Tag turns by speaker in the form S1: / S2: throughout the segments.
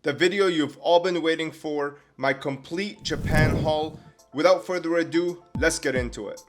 S1: the video you've all been waiting for, my complete Japan haul. Without further ado, let's get into it.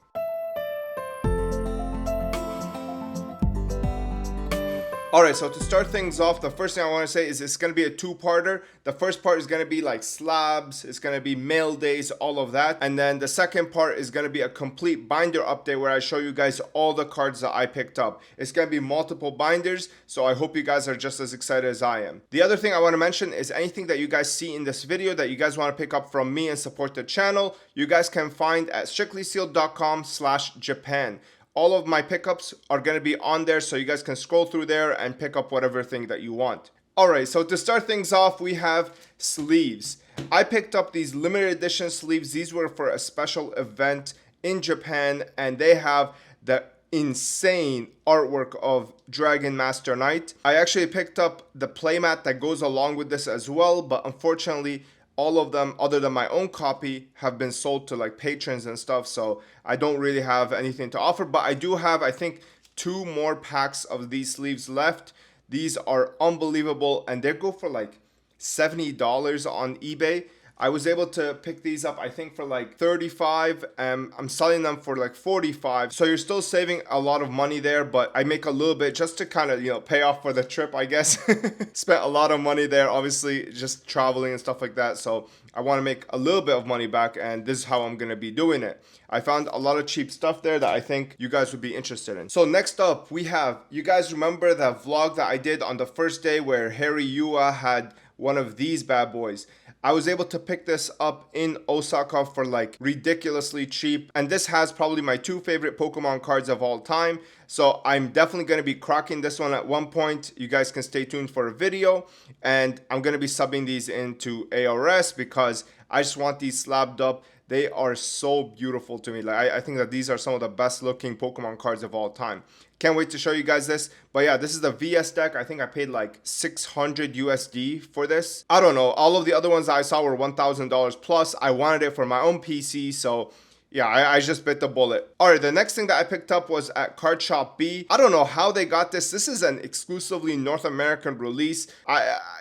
S1: Alright, so to start things off, the first thing I want to say is it's going to be a two-parter. The first part is going to be like slabs, it's going to be mail days, all of that. And then the second part is going to be a complete binder update where I show you guys all the cards that I picked up. It's going to be multiple binders, so I hope you guys are just as excited as I am. The other thing I want to mention is anything that you guys see in this video that you guys want to pick up from me and support the channel, you guys can find at strictlysealed.com/Japan. All of my pickups are going to be on there, so you guys can scroll through there and pick up whatever thing that you want. Alright, so to start things off, we have sleeves. I picked up these limited edition sleeves. These were for a special event in Japan, and they have the insane artwork of Dragon Master Knight. I actually picked up the playmat that goes along with this as well, but unfortunately, all of them, other than my own copy, have been sold to like patrons and stuff, so I don't really have anything to offer. But I do have, I think, 2 more packs of these sleeves left. These are unbelievable, and they go for like $70 on eBay. I was able to pick these up, I think, for like $35. I'm selling them for like $45. So you're still saving a lot of money there, but I make a little bit just to kind of, pay off for the trip, I guess. Spent a lot of money there, obviously, just traveling and stuff like that. So I want to make a little bit of money back, and this is how I'm going to be doing it. I found a lot of cheap stuff there that I think you guys would be interested in. So next up, we have, you guys remember that vlog that I did on the first day where Harry Yua had one of these bad boys? I was able to pick this up in Osaka for like ridiculously cheap, and this has probably my 2 favorite Pokemon cards of all time, so I'm definitely going to be cracking this one at one point. You guys can stay tuned for a video, and I'm going to be subbing these into ARS because I just want these slabbed up. They are so beautiful to me. Like I think that these are some of the best looking Pokemon cards of all time. Can't wait to show you guys this. But yeah, this is the VS deck. I think I paid like 600 USD for this. I don't know. All of the other ones I saw were $1,000 plus. I wanted it for my own PC, so yeah, I just bit the bullet. Alright, the next thing that I picked up was at Card Shop B. I don't know how they got this. This is an exclusively North American release.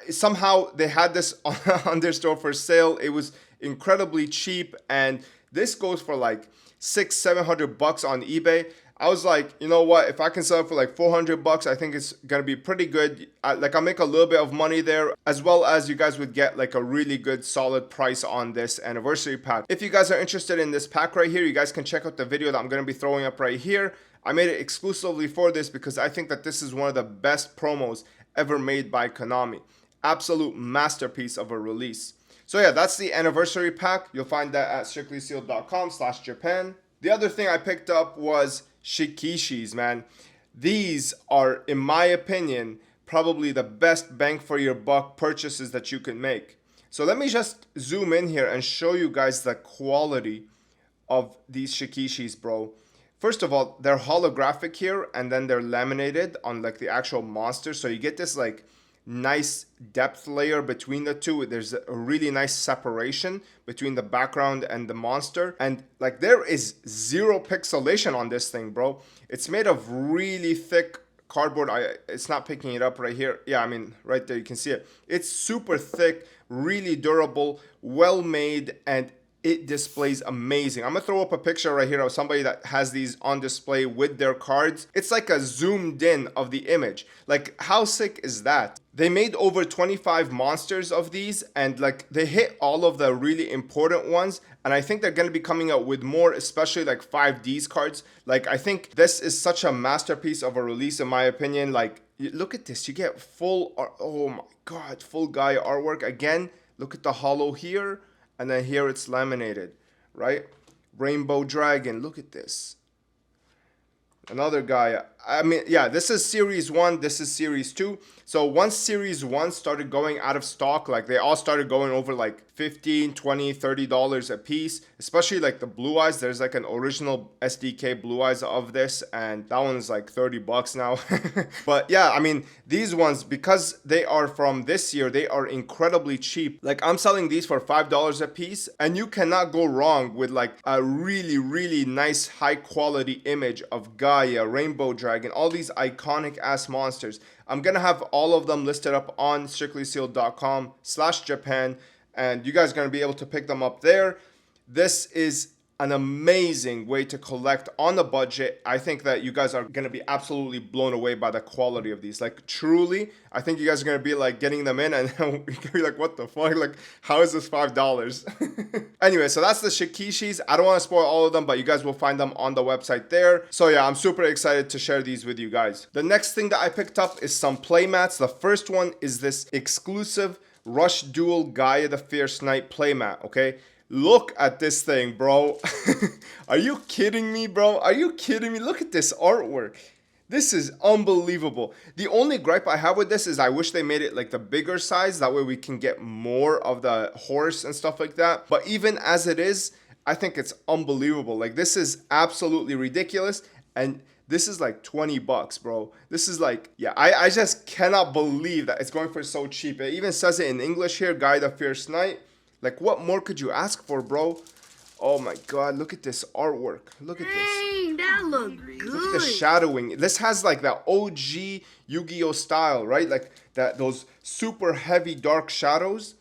S1: Somehow they had this on their store for sale. It was incredibly cheap, and this goes for like $600-700 on eBay. I was like, you know what, if I can sell it for like $400, I think it's gonna be pretty good. I'll make a little bit of money there, as well as you guys would get like a really good solid price on this anniversary pack. If you guys are interested in this pack right here, you guys can check out the video that I'm gonna be throwing up right here. I made it exclusively for this because I think that this is one of the best promos ever made by Konami. Absolute masterpiece of a release. So yeah, that's the anniversary pack. You'll find that at strictlysealed.com/Japan. The other thing I picked up was Shikishis, man. These are, in my opinion, probably the best bang for your buck purchases that you can make. So let me just zoom in here and show you guys the quality of these Shikishis, bro. First of all, they're holographic here, and then they're laminated on like the actual monster. So you get this like nice depth layer between the two. There's a really nice separation between the background and the monster, and like there is 0 pixelation on this thing, bro. It's made of really thick cardboard. It's not picking it up right here. Yeah, I mean right there you can see it. It's super thick, really durable, well made, and it displays amazing. I'm gonna throw up a picture right here of somebody that has these on display with their cards. It's like a zoomed in of the image. Like, how sick is that? They made over 25 monsters of these, and like they hit all of the really important ones, and I think they're gonna be coming out with more, especially like 5Ds cards. Like, I think this is such a masterpiece of a release in my opinion. Like, look at this, you get full, oh my god, full guy artwork. Again, look at the hollow here, and then here it's laminated, right? Rainbow Dragon, look at this. Another guy. I mean, yeah, this is series 1, this is series 2. So once series 1 started going out of stock, like they all started going over like $15, $20, $30 a piece, especially like the Blue Eyes. There's like an original SDK Blue Eyes of this, and that one's like $30 now. But yeah, I mean, these ones, because they are from this year, they are incredibly cheap. Like, I'm selling these for $5 a piece, and you cannot go wrong with like a really, really nice high quality image of Gaia, Rainbow Dragon, Dragon, all these iconic ass monsters. I'm gonna have all of them listed up on strictlysealed.com/Japan, and you guys are gonna be able to pick them up there. This is an amazing way to collect on a budget. I think that you guys are going to be absolutely blown away by the quality of these. Like, truly, I think you guys are going to be like getting them in and you're going to be like, what the fuck? Like, how is this $5? Anyway, so that's the Shikishis. I don't want to spoil all of them, but you guys will find them on the website there. So yeah, I'm super excited to share these with you guys. The next thing that I picked up is some Playmats. The first one is this exclusive Rush Duel Gaia the Fierce Knight playmat, okay? Look at this thing, bro. Are you kidding me, bro? Are you kidding me? Look at this artwork. This is unbelievable. The only gripe I have with this is I wish they made it like the bigger size. That way we can get more of the horse and stuff like that. But even as it is, I think it's unbelievable. Like, this is absolutely ridiculous. And this is like $20, bro. This is like, yeah, I just cannot believe that it's going for so cheap. It even says it in English here, Gaia the Fierce Knight. Like, what more could you ask for, bro? Oh my god, look at this artwork. Look at this.
S2: Dang, that look good.
S1: Look at the shadowing. This has like the OG Yu-Gi-Oh style, right? Like those super heavy dark shadows.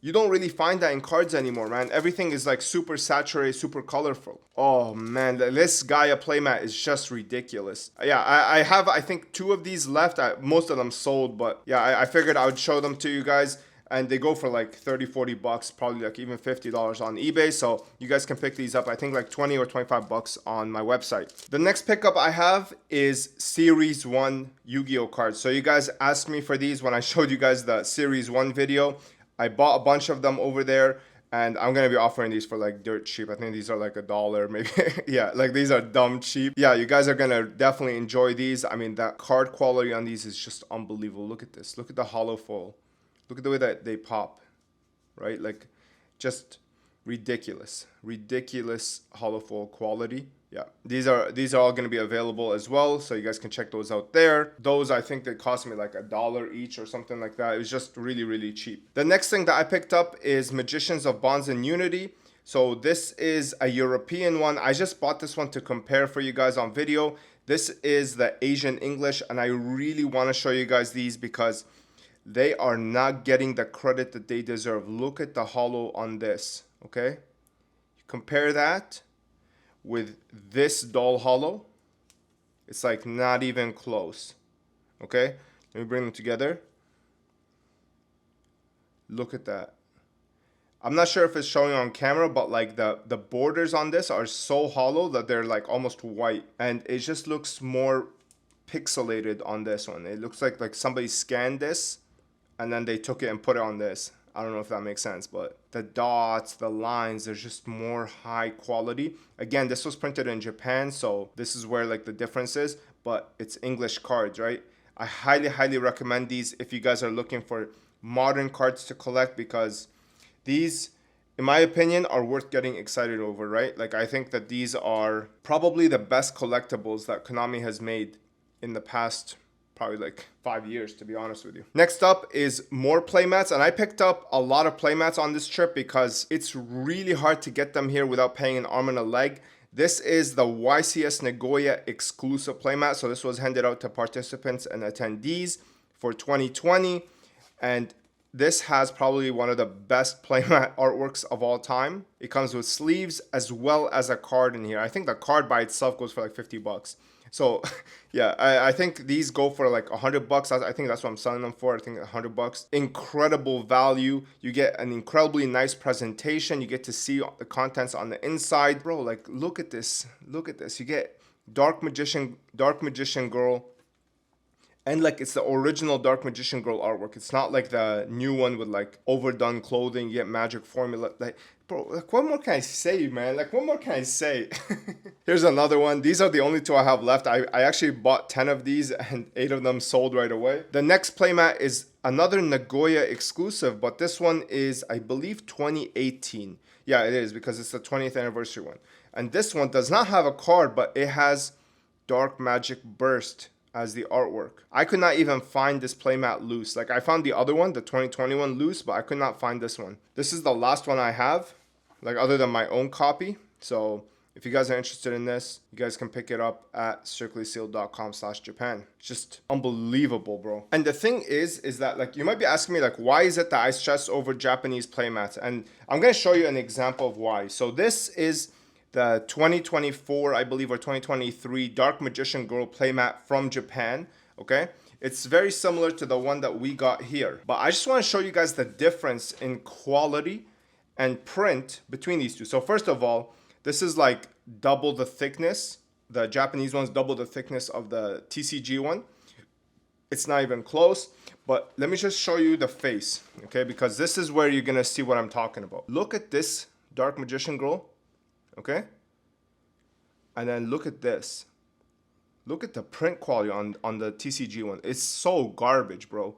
S1: You don't really find that in cards anymore, man. Everything is like super saturated, super colorful. Oh man, this Gaia playmat is just ridiculous. Yeah, I have, I think, 2 of these left. Most of them sold, but yeah, I figured I would show them to you guys. And they go for like $30-$40, probably like even $50 on eBay. So you guys can pick these up. I think like $20 or $25 on my website. The next pickup I have is Series 1 Yu-Gi-Oh cards. So you guys asked me for these when I showed you guys the Series 1 video. I bought a bunch of them over there. And I'm going to be offering these for like dirt cheap. I think these are like $1 maybe. Yeah, like these are dumb cheap. Yeah, you guys are going to definitely enjoy these. I mean, that card quality on these is just unbelievable. Look at this. Look at the hollow foil. Look at the way that they pop, right? Like, just ridiculous hollow foil quality. Yeah, these are all going to be available as well, so you guys can check those out there. Those, I think they cost me like $1 each or something like that. It was just really cheap. The next thing that I picked up is Magicians of Bonds and Unity. So this is a European one. I just bought this one to compare for you guys on video. This is the Asian English, and I really want to show you guys these because they are not getting the credit that they deserve. Look at the hollow on this, okay? Compare that with this doll hollow. It's like not even close, okay? Let me bring them together. Look at that. I'm not sure if it's showing on camera, but like the borders on this are so hollow that they're like almost white. And it just looks more pixelated on this one. It looks like somebody scanned this and then they took it and put it on this. I don't know if that makes sense, but the dots, the lines, they're just more high quality. Again, this was printed in Japan, so this is where like the difference is, but it's English cards, right? I highly recommend these if you guys are looking for modern cards to collect, because these, in my opinion, are worth getting excited over, right? Like, I think that these are probably the best collectibles that Konami has made in the past probably like 5 years, to be honest with you. Next up is more playmats, and I picked up a lot of playmats on this trip because it's really hard to get them here without paying an arm and a leg. This is the YCS Nagoya exclusive playmat. So this was handed out to participants and attendees for 2020, and this has probably one of the best playmat artworks of all time. It comes with sleeves as well as a card in here. I think the card by itself goes for like $50. So yeah, I think these go for like $100. I think that's what I'm selling them for. I think $100. Incredible value. You get an incredibly nice presentation. You get to see the contents on the inside. Bro, like, look at this. Look at this. You get Dark Magician Girl. And like, it's the original Dark Magician Girl artwork. It's not like the new one with like overdone clothing. You get magic formula. Like, bro, like, what more can I say, man? Like, what more can I say? Here's another one. These are the only 2 I have left. I actually bought 10 of these and 8 of them sold right away. The next playmat is another Nagoya exclusive, but this one is, I believe, 2018. Yeah, it is, because it's the 20th anniversary one. And this one does not have a card, but it has Dark Magic Burst as the artwork. I could not even find this playmat loose. Like, I found the other one, the 2021 loose, but I could not find this one. This is the last one I have, like, other than my own copy. So If you guys are interested in this, you guys can pick it up at strictlysealed.com/Japan. It's just unbelievable, bro. And the thing is that like you might be asking me like, why is it that I stress over Japanese playmats? And I'm gonna show you an example of why. So this is the 2024, I believe, or 2023 Dark Magician Girl playmat from Japan. Okay, it's very similar to the one that we got here, but I just want to show you guys the difference in quality and print between these two. So first of all, this is like double the thickness. The Japanese one's double the thickness of the TCG one. It's not even close, but let me just show you the face, okay? Because this is where you're gonna see what I'm talking about. Look at this Dark Magician Girl, okay? And then look at this. Look at the print quality on the TCG one. It's so garbage, bro.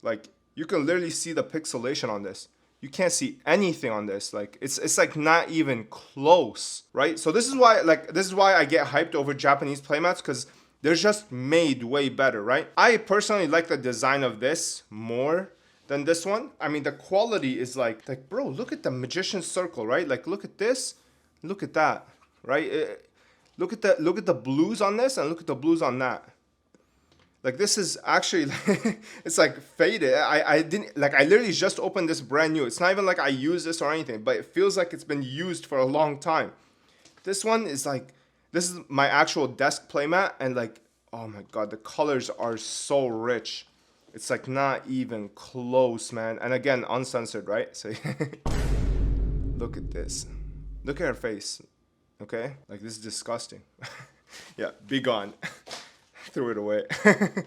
S1: Like, you can literally see the pixelation on this. You can't see anything on this. Like it's like not even close, right? So this is why I get hyped over Japanese playmats, because they're just made way better, right? I personally like the design of this more than this one. I mean, the quality is like bro, look at the magician's circle, right? Like look at this, look at that, right? Look at the blues on this and look at the blues on that. Like this is actually, it's like faded. I literally just opened this brand new. It's not even like I use this or anything, but it feels like it's been used for a long time. This one is like, this is my actual desk playmat, and like, oh my God, the colors are so rich. It's like not even close, man. And again, uncensored, right? So look at this. Look at her face, okay? Like this is disgusting. Yeah, be gone. Threw it away.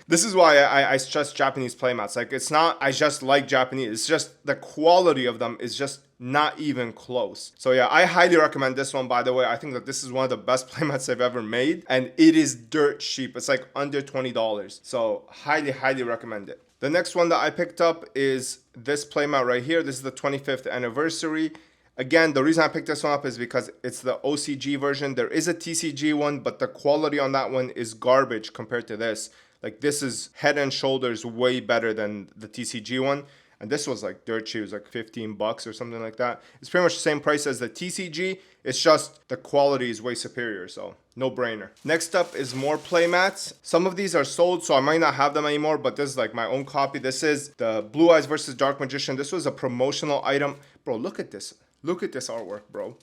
S1: This is why I stress Japanese playmats. Like it's not I just like Japanese, it's just the quality of them is just not even close. So yeah, I highly recommend this one, by the way. I think that this is one of the best playmats I've ever made, and it is dirt cheap. It's like under $20. So highly recommend it. The next one that I picked up is this playmat right here. This is the 25th anniversary. Again, the reason I picked this one up is because it's the OCG version. There is a TCG one, but the quality on that one is garbage compared to this. Like this is head and shoulders way better than the TCG one. And this was like dirt cheap. It was like $15 or something like that. It's pretty much the same price as the TCG. It's just the quality is way superior, so no brainer. Next up is more playmats. Some of these are sold, so I might not have them anymore, but this is like my own copy. This is the Blue Eyes versus Dark Magician. This was a promotional item. Bro, look at this. Look at this artwork, bro.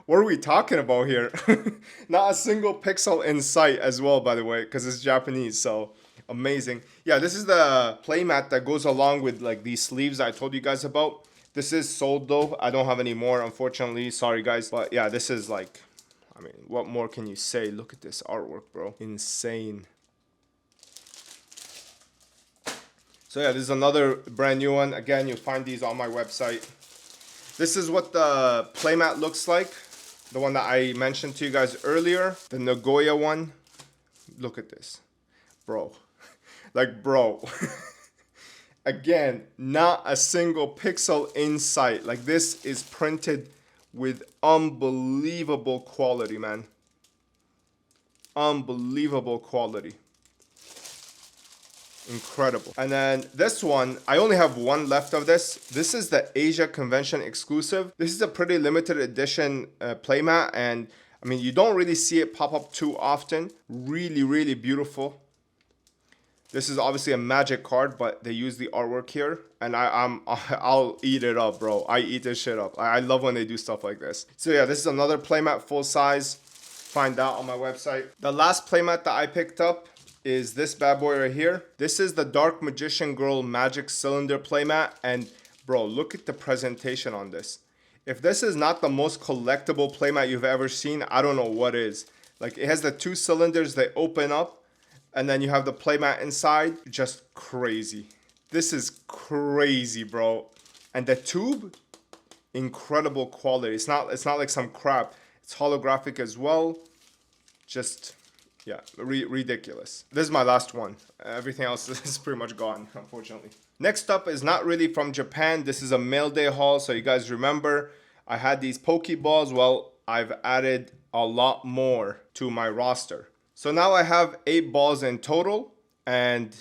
S1: What are we talking about here? Not a single pixel in sight as well, by the way, because it's Japanese, so amazing. Yeah, this is the playmat that goes along with like these sleeves I told you guys about. This is sold though. I don't have any more, unfortunately. Sorry, guys. But yeah, this is like, I mean, what more can you say? Look at this artwork, bro. Insane. So yeah, this is another brand new one. Again, you'll find these on my website. This is what the playmat looks like. The one that I mentioned to you guys earlier. The Nagoya one. Look at this. Bro. Like, bro. Again, not a single pixel in sight. Like, this is printed with unbelievable quality, man. Unbelievable quality. Incredible. And then this one, I only have one left of this. This is the Asia Convention exclusive. This is a pretty limited edition playmat, and I mean, you don't really see it pop up too often. Really beautiful. This is obviously a magic card, but they use the artwork here, and I'll eat it up, bro. I eat this shit up. I love when they do stuff like this. So yeah, this is another playmat full size. Find that on my website. The last playmat that I picked up is this bad boy right here. This is the Dark Magician Girl Magic Cylinder playmat, and bro, look at the presentation on this. If this is not the most collectible playmat you've ever seen, I don't know what is. Like, it has the two cylinders that open up, and then you have the playmat inside. Just crazy. This is crazy, bro. And the tube, incredible quality. It's not like some crap. It's holographic as well. Just, yeah, ridiculous. This is my last one. Everything else is pretty much gone, unfortunately. Next up is not really from Japan. This is a mail day haul. So you guys remember, I had these Pokeballs. Well, I've added a lot more to my roster. So now I have 8 balls in total. And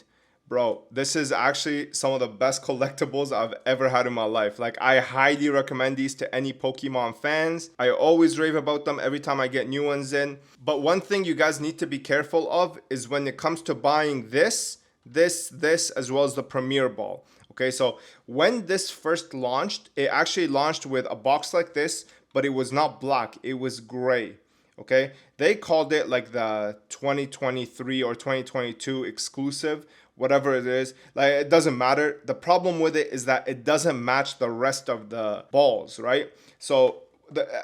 S1: Bro, this is actually some of the best collectibles I've ever had in my life. Like, I highly recommend these to any Pokemon fans. I always rave about them every time I get new ones in. But one thing you guys need to be careful of is when it comes to buying this, as well as the Premier Ball. Okay, so when this first launched, it actually launched with a box like this, but it was not black, it was gray. Okay, they called it like the 2023 or 2022 exclusive, whatever it is. Like, it doesn't matter. The problem with it is that it doesn't match the rest of the balls, right? So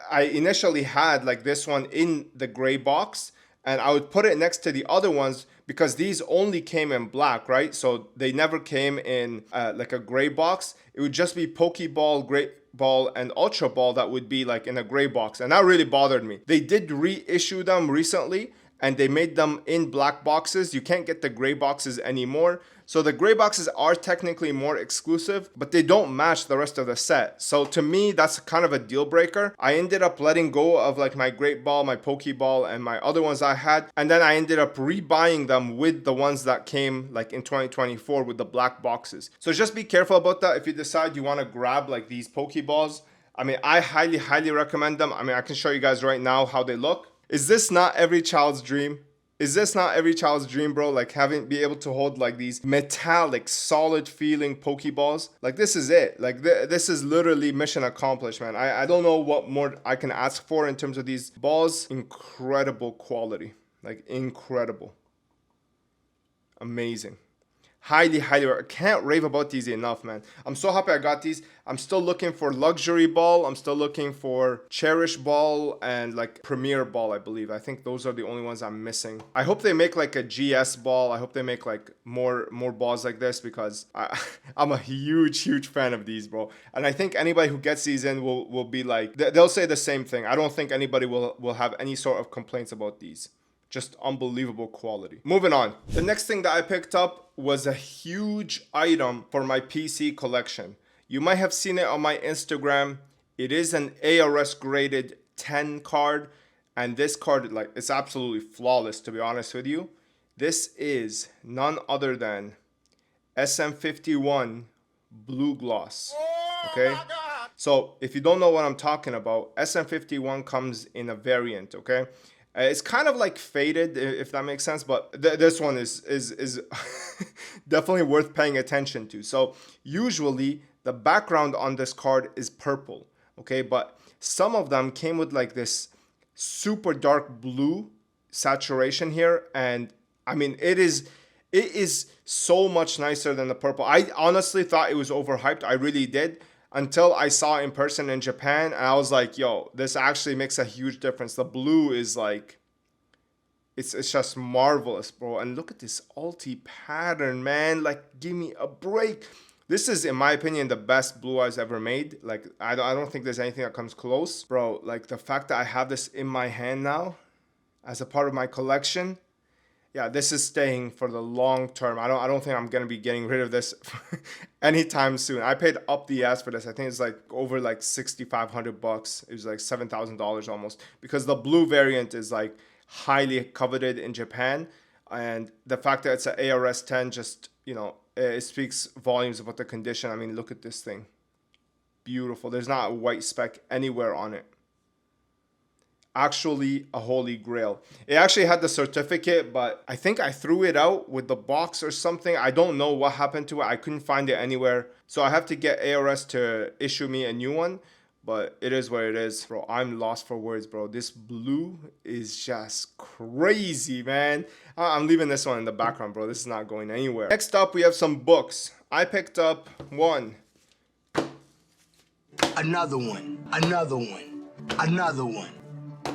S1: I initially had like this one in the gray box, and I would put it next to the other ones because these only came in black, right? So they never came in like a gray box. It would just be Pokeball, Great Ball, and Ultra Ball that would be like in a gray box, and that really bothered me. They did reissue them recently, and they made them in black boxes. You can't get the gray boxes anymore. So the gray boxes are technically more exclusive, but they don't match the rest of the set. So to me, that's kind of a deal breaker. I ended up letting go of like my Great Ball, my Pokeball, and my other ones I had. And then I ended up rebuying them with the ones that came like in 2024 with the black boxes. So just be careful about that if you decide you want to grab like these Pokeballs. I mean, I highly recommend them. I mean, I can show you guys right now how they look. Is this not every child's dream? Is this not every child's dream, bro? Like, be able to hold like these metallic, solid feeling Pokeballs. Like, this is it. Like, this is literally mission accomplished, man. I don't know what more I can ask for in terms of these balls. Incredible quality. Like, incredible. Amazing. Highly, I can't rave about these enough, man. I'm so happy I got these. I'm still looking for Luxury Ball. I'm still looking for Cherish Ball and like Premier Ball, I believe. I think those are the only ones I'm missing. I hope they make like a GS Ball. I hope they make like more balls like this because I'm a huge fan of these, bro. And I think anybody who gets these in will be like, they'll say the same thing. I don't think anybody will have any sort of complaints about these. Just unbelievable quality. Moving on. The next thing that I picked up was a huge item for my PC collection. You might have seen it on my Instagram. It is an ARS graded 10 card. And this card, like, it's absolutely flawless, to be honest with you. This is none other than SM51 Blue Gloss. Okay? So if you don't know what I'm talking about, SM51 comes in a variant, okay? It's kind of like faded, if that makes sense, but this one is definitely worth paying attention to. So usually the background on this card is purple, okay? But some of them came with like this super dark blue saturation here, and I mean it is so much nicer than the purple. I honestly thought it was overhyped. I really did. Until I saw it in person in Japan, and I was like, yo, this actually makes a huge difference. The blue is like, it's just marvelous, bro. And look at this ulti pattern, man. Like, give me a break. This is, in my opinion, the best blue eyes ever made. Like, I don't think there's anything that comes close. Bro, like, the fact that I have this in my hand now as a part of my collection, yeah, this is staying for the long term. I don't think I'm gonna be getting rid of this anytime soon. I paid up the ass for this. I think it's like over like $6,500. It was like $7,000 almost, because the blue variant is like highly coveted in Japan, and the fact that it's an ARS 10 just, you know, it speaks volumes about the condition. I mean, look at this thing, beautiful. There's not a white speck anywhere on it. Actually a holy grail. It actually had the certificate, but I think I threw it out with the box or something. I don't know what happened to it. I couldn't find it anywhere, so I have to get ARS to issue me a new one, but it is what it is, bro. I'm lost for words, bro. This blue is just crazy, man. I'm leaving this one in the background, bro. This is not going anywhere. Next up, we have some books. I picked up one,
S2: Another one. Another one. Another one.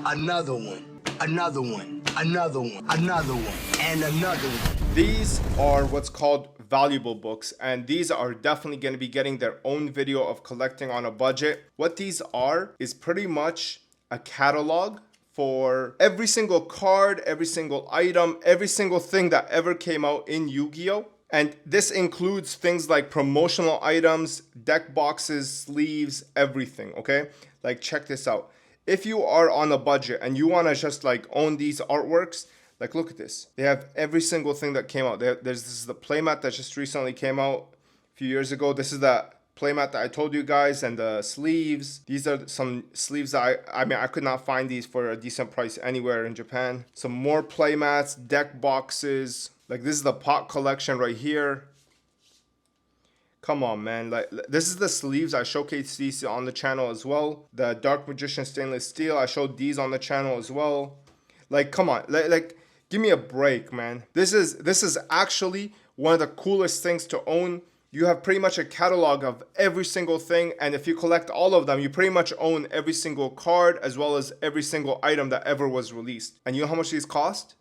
S2: Another one. Another one. Another one. Another one. And another one.
S1: These are what's called valuable books, and these are definitely going to be getting their own video of collecting on a budget. What these are is pretty much a catalog for every single card, every single item, every single thing that ever came out in Yu-Gi-Oh! And this includes things like promotional items, deck boxes, sleeves, everything, okay? Like, check this out. If you are on a budget and you want to just like own these artworks, Like, look at this. They have every single thing that came out. This is the playmat that just recently came out a few years ago. This is the playmat that I told you guys, and the sleeves. These are some sleeves that I mean, I could not find these for a decent price anywhere in Japan. Some more playmats, deck boxes. Like, this is the pot collection right here. Come on, man. Like, this is the sleeves. I showcased these on the channel as well. The Dark Magician stainless steel. I showed these on the channel as well. Like, come on. Like give me a break, man. This is actually one of the coolest things to own. You have pretty much a catalog of every single thing, and if you collect all of them, you pretty much own every single card as well as every single item that ever was released. And you know how much these cost?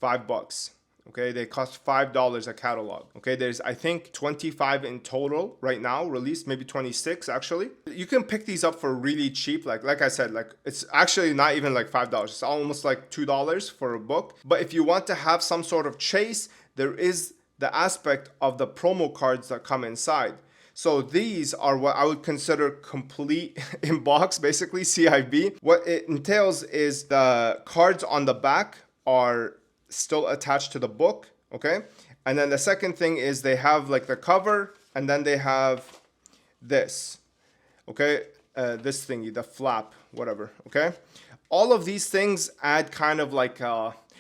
S1: $5. Okay, they cost $5 a catalog. Okay, there's, I think, 25 in total right now released, maybe 26 actually. You can pick these up for really cheap. Like I said, like, it's actually not even like $5. It's almost like $2 for a book. But if you want to have some sort of chase, there is the aspect of the promo cards that come inside. So these are what I would consider complete in box, basically CIB. What it entails is the cards on the back are still attached to the book, okay? And then the second thing is they have like the cover, and then they have this, okay? This thingy, the flap, whatever, okay? All of these things add kind of like,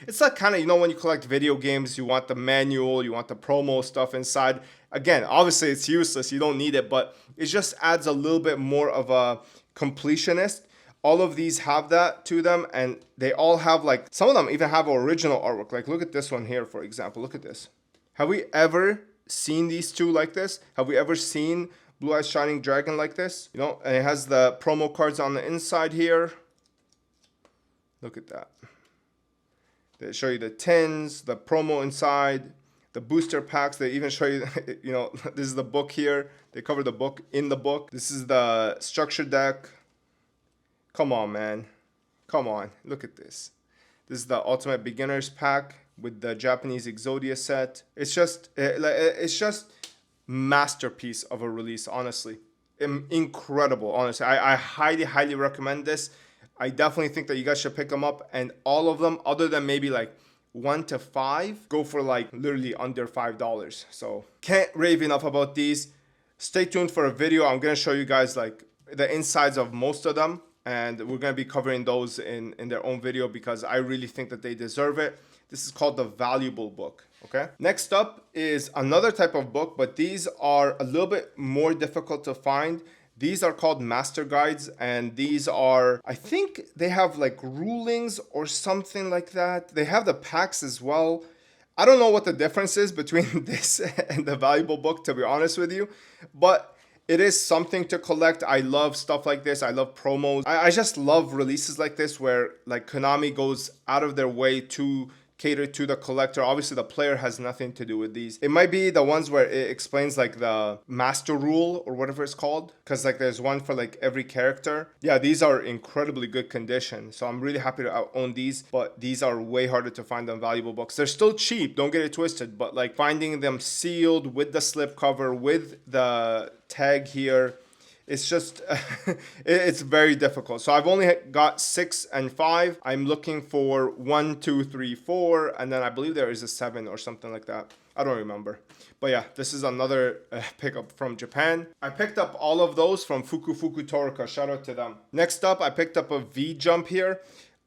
S1: it's like kind of, you know, when you collect video games, you want the manual, you want the promo stuff inside. Again, obviously it's useless, you don't need it, but it just adds a little bit more of a completionist. All of these have that to them, and they all have, like, some of them even have original artwork. Like, look at this one here, for example. Look at this. Have we ever seen these two like this? Have we ever seen Blue Eyes Shining Dragon like this? You know, and it has the promo cards on the inside here. Look at that. They show you the tins, the promo inside, the booster packs. They even show you, you know, this is the book here. They cover the book in the book. This is the structure deck. Come on, man. Come on. Look at this. This is the Ultimate Beginners pack with the Japanese Exodia set. It's just masterpiece of a release, honestly. Incredible, honestly. I highly, highly recommend this. I definitely think that you guys should pick them up. And all of them, other than maybe like 1 to 5, go for like literally under $5. So can't rave enough about these. Stay tuned for a video. I'm going to show you guys like the insides of most of them. And we're going to be covering those in their own video because I really think that they deserve it. This is called the Valuable book, okay? Next up is another type of book, but these are a little bit more difficult to find. These are called master guides, and these are, I think they have like rulings or something like that. They have the packs as well. I don't know what the difference is between this and the Valuable book, to be honest with you, but it is something to collect. I love stuff like this. I love promos. I just love releases like this where like Konami goes out of their way to cater to the collector. Obviously the player has nothing to do with these. It might be the ones where it explains like the master rule or whatever it's called, because like there's one for like every character. Yeah, these are incredibly good condition, so I'm really happy to own these, but these are way harder to find than Valuable books. They're still cheap, don't get it twisted, but like finding them sealed with the slipcover, with the tag here, it's just it's very difficult. So I've only got 6 and 5. I'm looking for 1, 2, 3, 4, and then I believe there is a 7 or something like that. I don't remember, but yeah, this is another pickup from Japan. I picked up all of those from Fuku Torika. Shout out to them. Next up, I picked up a V Jump here.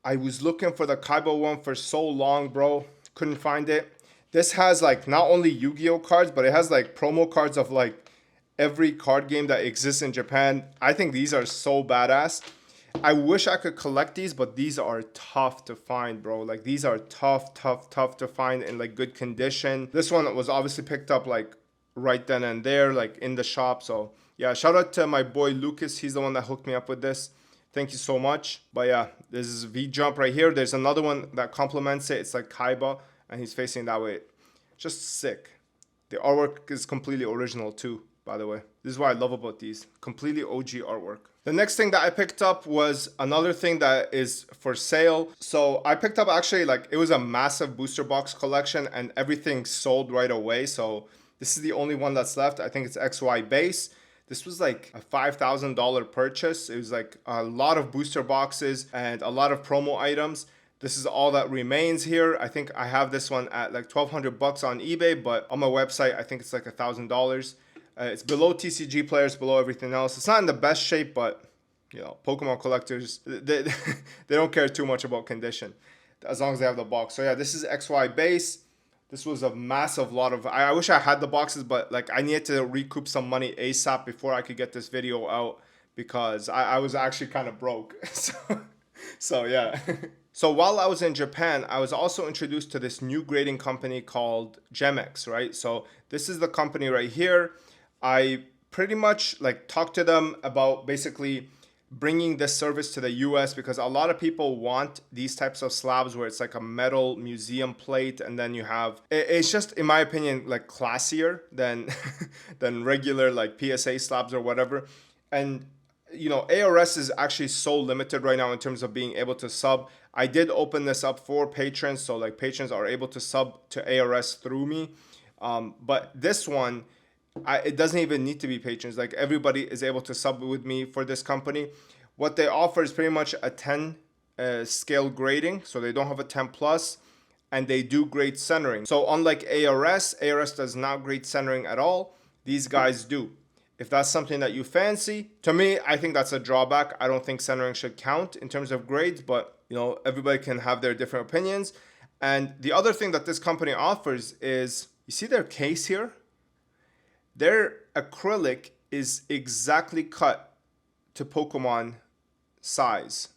S1: I was looking for the Kaiba one for so long, bro. Couldn't find it. This has like not only Yu-Gi-Oh cards, but it has like promo cards of like every card game that exists in Japan. I think these are so badass. I wish I could collect these, but these are tough to find, bro. Like these are tough to find in like good condition. This one was obviously picked up like right then and there, like in the shop. So yeah, shout out to my boy Lucas. He's the one that hooked me up with this. Thank you so much. But yeah, this is V Jump right here. There's another one that complements it. It's like Kaiba, and he's facing that way. Just sick. The artwork is completely original too, by the way. This is what I love about these. Completely OG artwork. The next thing that I picked up was another thing that is for sale. So I picked up actually like, it was a massive booster box collection and everything sold right away. So this is the only one that's left. I think it's XY base. This was like a $5,000 purchase. It was like a lot of booster boxes and a lot of promo items. This is all that remains here. I think I have this one at like $1,200 on eBay, but on my website, I think it's like $1,000. It's below TCG players, below everything else. It's not in the best shape, but you know, Pokemon collectors, they don't care too much about condition as long as they have the box. So yeah, this is XY base. This was a massive lot of, I wish I had the boxes, but like I needed to recoup some money ASAP before I could get this video out because I was actually kind of broke. So yeah. So while I was in Japan, I was also introduced to this new grading company called Gemex, right? So this is the company right here. I pretty much like talked to them about basically bringing this service to the US because a lot of people want these types of slabs where it's like a metal museum plate and then you have, it's just in my opinion like classier than than regular like PSA slabs or whatever. And you know, ARS is actually so limited right now in terms of being able to sub. I did open this up for patrons, so like patrons are able to sub to ARS through me. But this one, it doesn't even need to be patrons. Like everybody is able to sub with me for this company. What they offer is pretty much a 10 scale grading, so they don't have a 10 plus, and they do grade centering. So unlike ARS does not grade centering at all. These guys do. If that's something that you fancy, to me, I think that's a drawback. I don't think centering should count in terms of grades, but you know, everybody can have their different opinions. And the other thing that this company offers is, you see their case here? Their acrylic is exactly cut to Pokemon size.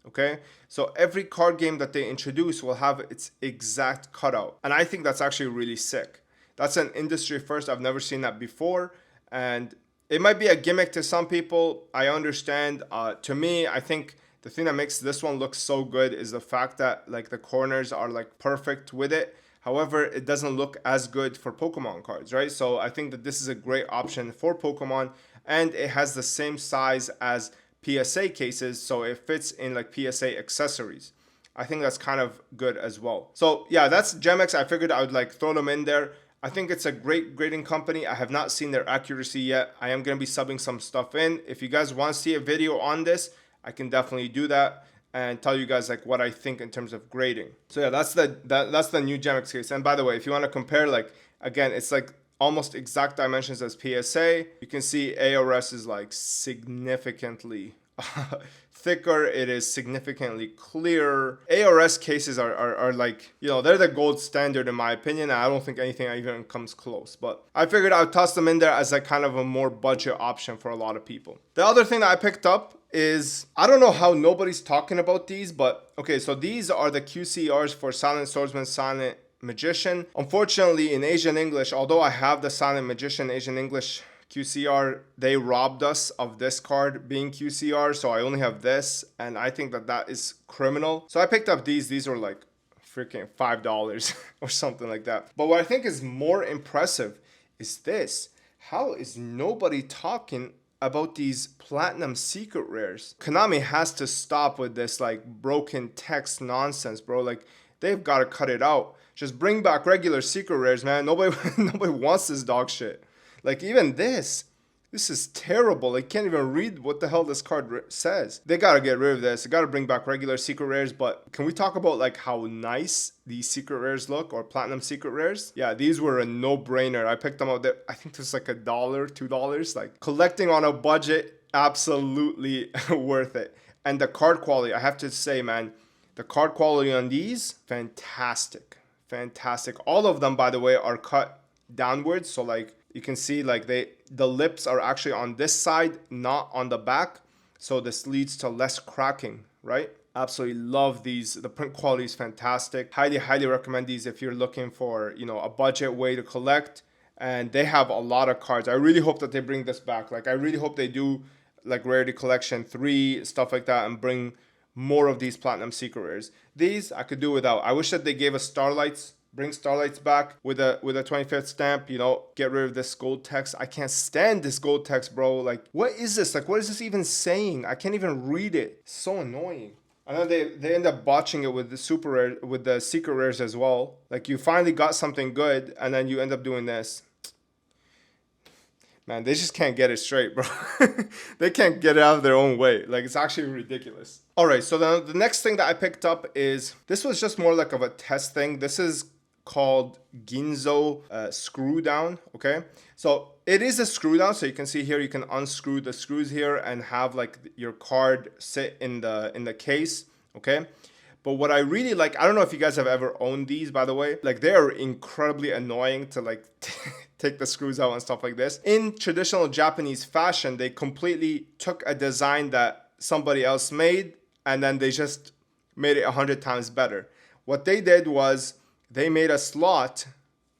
S1: Okay, so every card game that they introduce will have its exact cutout, and I think that's actually really sick. That's an industry first. I've never seen that before, and it might be a gimmick to some people. I understand. To me, I think the thing that makes this one look so good is the fact that like the corners are like perfect with it. However, it doesn't look as good for Pokemon cards, right? So I think that this is a great option for Pokemon, and it has the same size as PSA cases, so it fits in like PSA accessories. I think that's kind of good as well. So yeah, that's Gemex. I figured I would like throw them in there. I think it's a great grading company. I have not seen their accuracy yet. I am going to be subbing some stuff in. If you guys want to see a video on this, I can definitely do that and tell you guys like what I think in terms of grading. So yeah, that's the new Gemex case. And by the way, if you want to compare, like again, it's like almost exact dimensions as PSA. You can see ARS is like significantly thicker. It is significantly clearer. ARS cases are like, you know, they're the gold standard in my opinion. I don't think anything even comes close, but I figured I would toss them in there as like kind of a more budget option for a lot of people. The other thing that I picked up is, I don't know how nobody's talking about these, but okay, so these are the QCRs for Silent Swordsman, Silent Magician. Unfortunately, in Asian English, although I have the Silent Magician Asian English QCR, they robbed us of this card being QCR, so I only have this, and I think that that is criminal. So I picked up these. These were like freaking $5 or something like that. But what I think is more impressive is this. How is nobody talking about these platinum secret rares? Konami has to stop with this like broken text nonsense, bro. Like they've got to cut it out. Just bring back regular secret rares, man. Nobody wants this dog shit. Like even this is terrible. I can't even read what the hell this card says. They gotta get rid of this. They gotta bring back regular secret rares. But can we talk about like how nice these secret rares look, or platinum secret rares? Yeah, these were a no-brainer. I picked them up there. I think there's like $1, $2. Like collecting on a budget, absolutely worth it. And the card quality, I have to say, man, the card quality on these, fantastic. Fantastic. All of them, by the way, are cut downwards. So like you can see like the lips are actually on this side, not on the back. So this leads to less cracking, right? Absolutely love these. The print quality is fantastic. Highly recommend these if you're looking for, you know, a budget way to collect. And they have a lot of cards. I really hope that they bring this back. Like I really hope they do like Rarity Collection 3, stuff like that, and bring more of these platinum secret rares. These I could do without. I wish that they gave us Starlights. Bring Starlights back with a 25th stamp, you know, get rid of this gold text. I can't stand this gold text, bro. Like, what is this? Like, what is this even saying? I can't even read it. It's so annoying. I know they end up botching it with the super rare, with the secret rares as well. Like, you finally got something good, and then you end up doing this. Man, they just can't get it straight, bro. They can't get it out of their own way. Like, it's actually ridiculous. All right, so the next thing that I picked up is, this was just more like of a test thing. This is called Ginzo screw down, okay? So it is a screw down. So you can see here, you can unscrew the screws here and have like your card sit in the case, okay? But what I really like, I don't know if you guys have ever owned these, by the way. Like, they are incredibly annoying to like take the screws out and stuff like this. In traditional Japanese fashion, they completely took a design that somebody else made and then they just made it 100 times better. What they did was they made a slot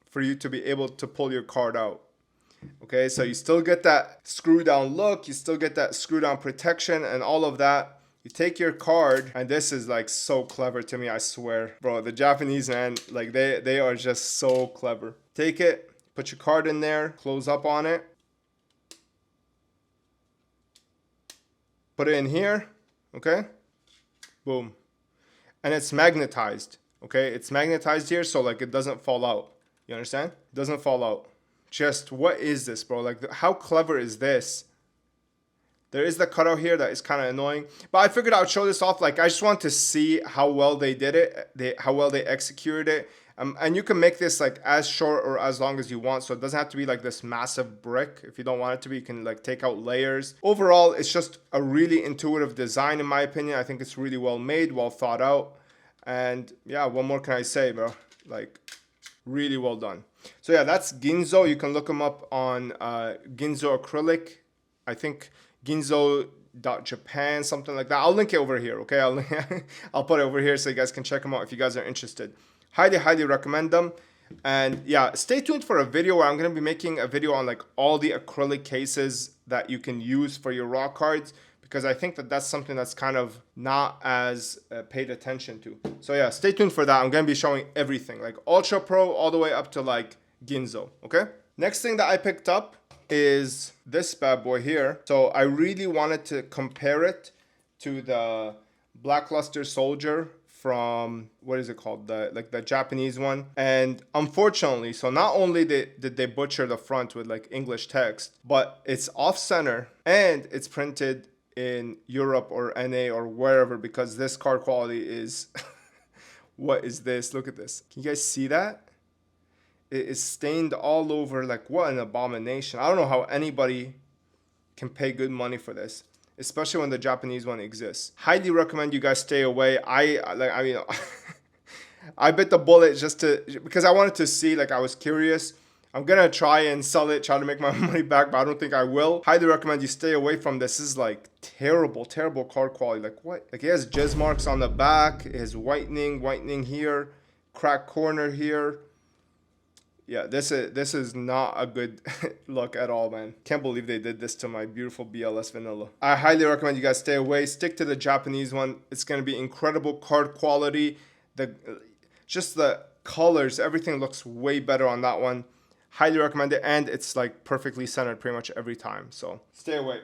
S1: for you to be able to pull your card out. Okay, so you still get that screw down look, you still get that screw down protection and all of that. You take your card, and this is like so clever to me, I swear. Bro, the Japanese, man, like they are just so clever. Take it, put your card in there, close up on it. Put it in here, okay? Boom. And it's magnetized, okay? It's magnetized here, so like it doesn't fall out. You understand? It doesn't fall out. Just, what is this, bro? Like, how clever is this? There is the cutout here that is kind of annoying. But I figured I would show this off. Like, I just want to see how well they did it. How well they executed it. And you can make this like as short or as long as you want. So it doesn't have to be like this massive brick. If you don't want it to be, you can like take out layers. Overall, it's just a really intuitive design in my opinion. I think it's really well made, well thought out. And yeah, what more can I say, bro? Like, really well done. So yeah, that's Ginzo. You can look them up on Ginzo Acrylic. I think Ginzo.Japan, something like that. I'll link it over here, okay? I'll put it over here so you guys can check them out if you guys are interested. Highly recommend them. And yeah, stay tuned for a video where I'm going to be making a video on like all the acrylic cases that you can use for your raw cards, because I think that that's something that's kind of not as paid attention to. So yeah, stay tuned for that. I'm going to be showing everything, like Ultra Pro all the way up to like Ginzo, okay? Next thing that I picked up is this bad boy here. So I really wanted to compare it to the Blackluster Soldier from, what is it called, the Japanese one. And unfortunately, so not only did they butcher the front with like English text, but it's off center and it's printed in Europe or NA or wherever, because this card quality is what is this? Look at this. Can you guys see that? It is stained all over. Like, what an abomination. I don't know how anybody can pay good money for this, especially when the Japanese one exists. Highly recommend you guys stay away. I mean, I bit the bullet because I wanted to see, like, I was curious. I'm gonna try and sell it, try to make my money back, but I don't think I will. Highly recommend you stay away from this. This is like terrible card quality. Like, what? Like, it has jizz marks on the back. It has whitening here, cracked corner here. Yeah, this is not a good look at all, man. Can't believe they did this to my beautiful BLS vanilla. I highly recommend you guys stay away. Stick to the Japanese one. It's going to be incredible card quality. Just the colors, everything looks way better on that one. Highly recommend it, and it's like perfectly centered pretty much every time. So stay away.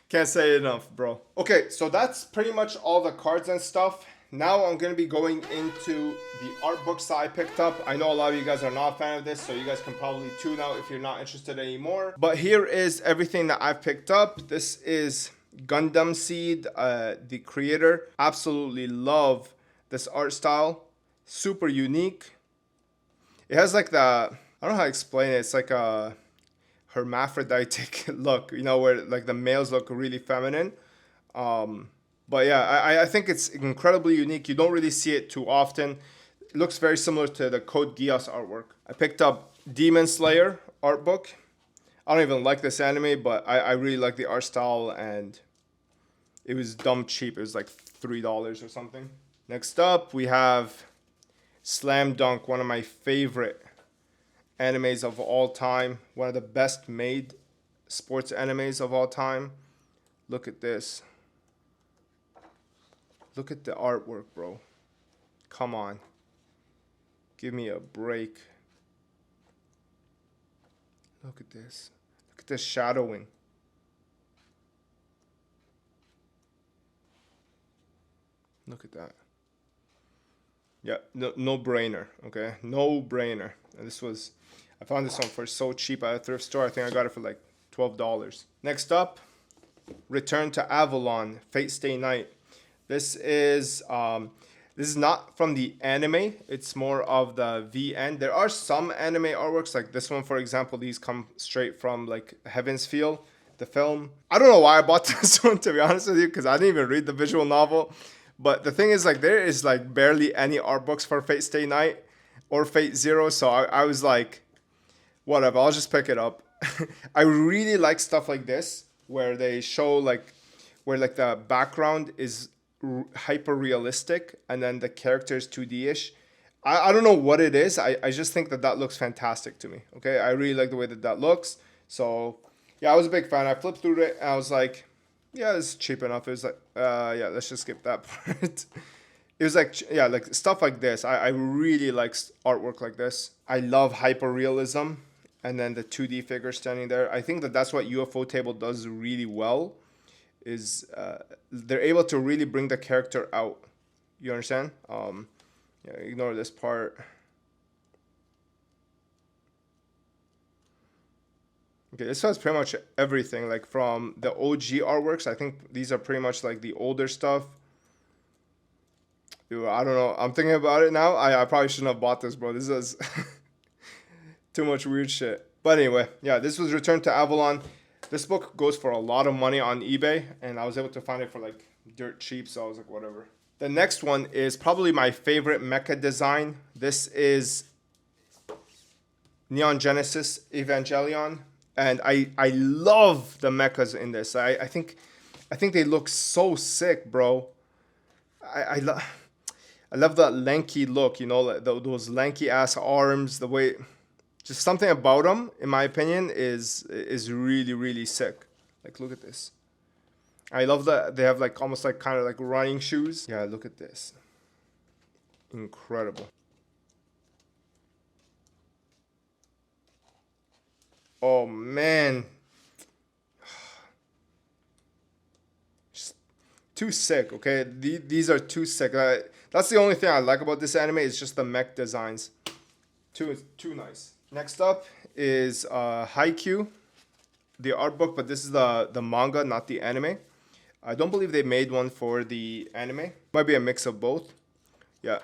S1: Can't say it enough, bro. Okay, so that's pretty much all the cards and stuff. Now I'm going to be going into the art books that I picked up. I know a lot of you guys are not a fan of this, so you guys can probably tune out if you're not interested anymore. But here is everything that I've picked up. This is Gundam Seed, the creator. Absolutely love this art style. Super unique. It has like I don't know how to explain it. It's like a hermaphroditic look, you know, where like the males look really feminine. But yeah, I think it's incredibly unique. You don't really see it too often. It looks very similar to the Code Geass artwork. I picked up Demon Slayer art book. I don't even like this anime, but I really like the art style, and it was dumb cheap. It was like $3 or something. Next up, we have Slam Dunk, one of my favorite animes of all time. One of the best made sports animes of all time. Look at this. Look at the artwork, bro. Come on. Give me a break. Look at this. Look at this shadowing. Look at that. Yeah, no brainer, okay? No brainer. And this was I found this one for so cheap at a thrift store. I think I got it for like $12. Next up, Return to Avalon, Fate Stay Night. This is not from the anime. It's more of the VN. There are some anime artworks like this one, for example. These come straight from like Heaven's Feel, the film. I don't know why I bought this one, to be honest with you, because I didn't even read the visual novel. But the thing is, like, there is like barely any art books for Fate Stay Night or Fate Zero. So I was like, whatever, I'll just pick it up. I really like stuff like this where they show like where like the background is hyper realistic and then the character is 2D-ish. I don't know what it is. I just think that looks fantastic to me. Okay, I really like the way that looks. So yeah, I was a big fan. I flipped through it and I was like, yeah, it's cheap enough. It was like, yeah, let's just skip that part. It was like, yeah, like stuff like this. I really like artwork like this. I love hyper realism and then the 2D figure standing there. I think that that's what UFO Table does really well, is they're able to really bring the character out. You understand? Yeah, ignore this part. Okay, this has pretty much everything, like from the OG artworks. I think these are pretty much like the older stuff. Dude, I don't know. I'm thinking about it now. I probably shouldn't have bought this, bro. This is too much weird shit. But anyway, yeah, this was Return to Avalon. This book goes for a lot of money on eBay, and I was able to find it for like dirt cheap, so I was like, whatever. The next one is probably my favorite mecha design. This is Neon Genesis Evangelion, and I love the mechas in this. I think they look so sick, bro. I love that lanky look, you know, like those lanky ass arms, the way, just something about them, in my opinion, is really, really sick. Like, look at this. I love that they have like almost like kind of like running shoes. Yeah, look at this. Incredible. Oh man. Just too sick, okay? These are too sick. That's the only thing I like about this anime, is just the mech designs. Too nice. Next up is Haikyuu, the art book, but this is the manga, not the anime. I don't believe they made one for the anime. Might be a mix of both. Yeah.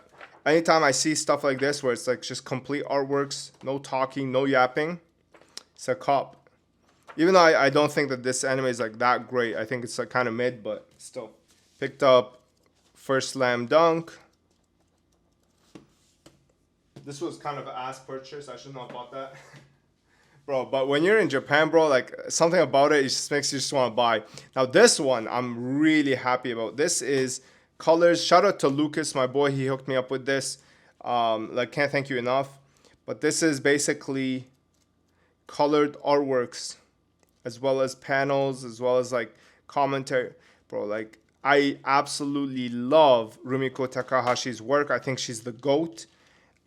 S1: Anytime I see stuff like this where it's like just complete artworks, no talking, no yapping, it's a cop. Even though I don't think that this anime is like that great. I think it's like kind of mid, but still. Picked up First Slam Dunk. This was kind of an ass purchase. I should not have bought that. Bro, but when you're in Japan, bro, like something about it just makes you just want to buy. Now this one, I'm really happy about. This is colors. Shout out to Lucas, my boy. He hooked me up with this. Like, can't thank you enough. But this is basically colored artworks, as well as panels, as well as like commentary. Bro, like I absolutely love Rumiko Takahashi's work. I think she's the GOAT.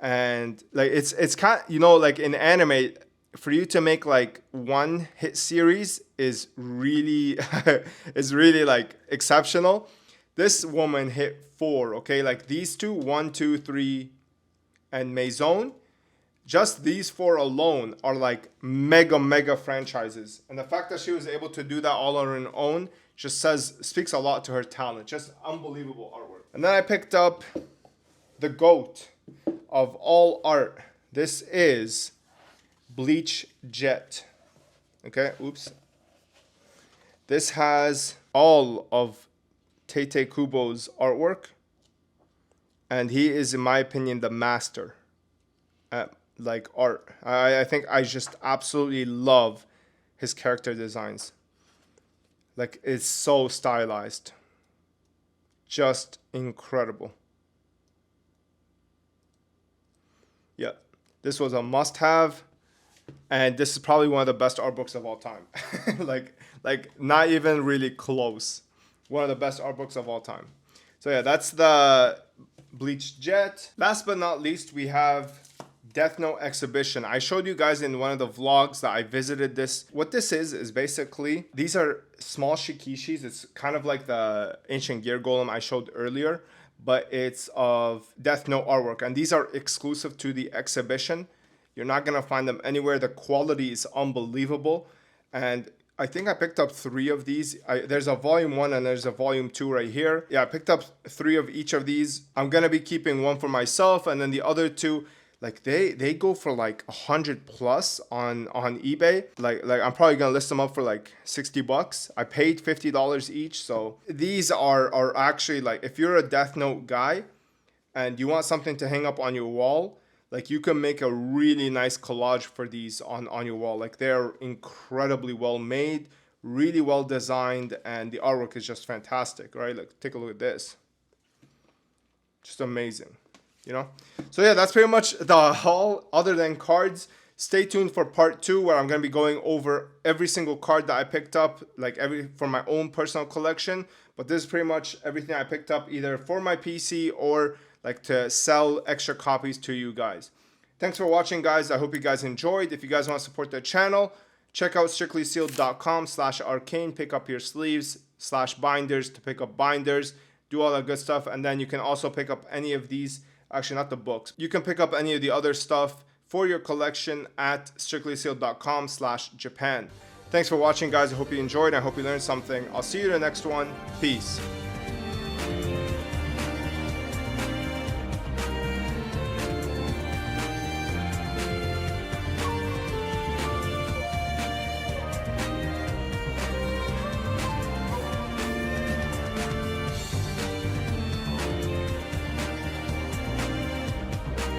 S1: And like it's kind of, you know, like in anime, for you to make like one hit series is really is really like exceptional. This woman hit 4, okay? Like these two, 1, 2, 3, and Maison. Just these 4 alone are like mega franchises. And the fact that she was able to do that all on her own just speaks a lot to her talent. Just unbelievable artwork. And then I picked up the GOAT of all art. This is Bleach Jet. Okay, oops. This has all of Tete Kubo's artwork, and he is, in my opinion, the master at like art. I think I just absolutely love his character designs. Like, it's so stylized. Just incredible. Yeah, this was a must-have. And this is probably one of the best art books of all time. like not even really close. One of the best art books of all time. So yeah, that's the Bleach Jet. Last but not least, we have Death Note Exhibition. I showed you guys in one of the vlogs that I visited this. What this is basically, these are small Shikishis. It's kind of like the Ancient Gear Golem I showed earlier, but it's of Death Note artwork. And these are exclusive to the exhibition. You're not gonna find them anywhere. The quality is unbelievable. And I think I picked up 3 of these. There's a volume 1 and there's a volume 2 right here. Yeah, I picked up 3 of each of these. I'm gonna be keeping 1 for myself, and then the other 2, like they go for like 100 plus on eBay. Like I'm probably gonna list them up for like $60. I paid $50 each. So these are actually, like, if you're a Death Note guy and you want something to hang up on your wall, like, you can make a really nice collage for these on your wall. Like, they're incredibly well made, really well designed, and the artwork is just fantastic, right? Like, take a look at this. Just amazing, you know? So yeah, that's pretty much the haul other than cards. Stay tuned for part 2, where I'm going to be going over every single card that I picked up, like for my own personal collection. But this is pretty much everything I picked up, either for my PC or like to sell extra copies to you guys. Thanks for watching, guys. I hope you guys enjoyed. If you guys want to support the channel, check out strictlysealed.com/arcane. Pick up your sleeves /binders to pick up binders. Do all that good stuff. And then you can also pick up any of these, actually not the books. You can pick up any of the other stuff for your collection at strictlysealed.com/Japan. Thanks for watching, guys. I hope you enjoyed. I hope you learned something. I'll see you in the next one. Peace.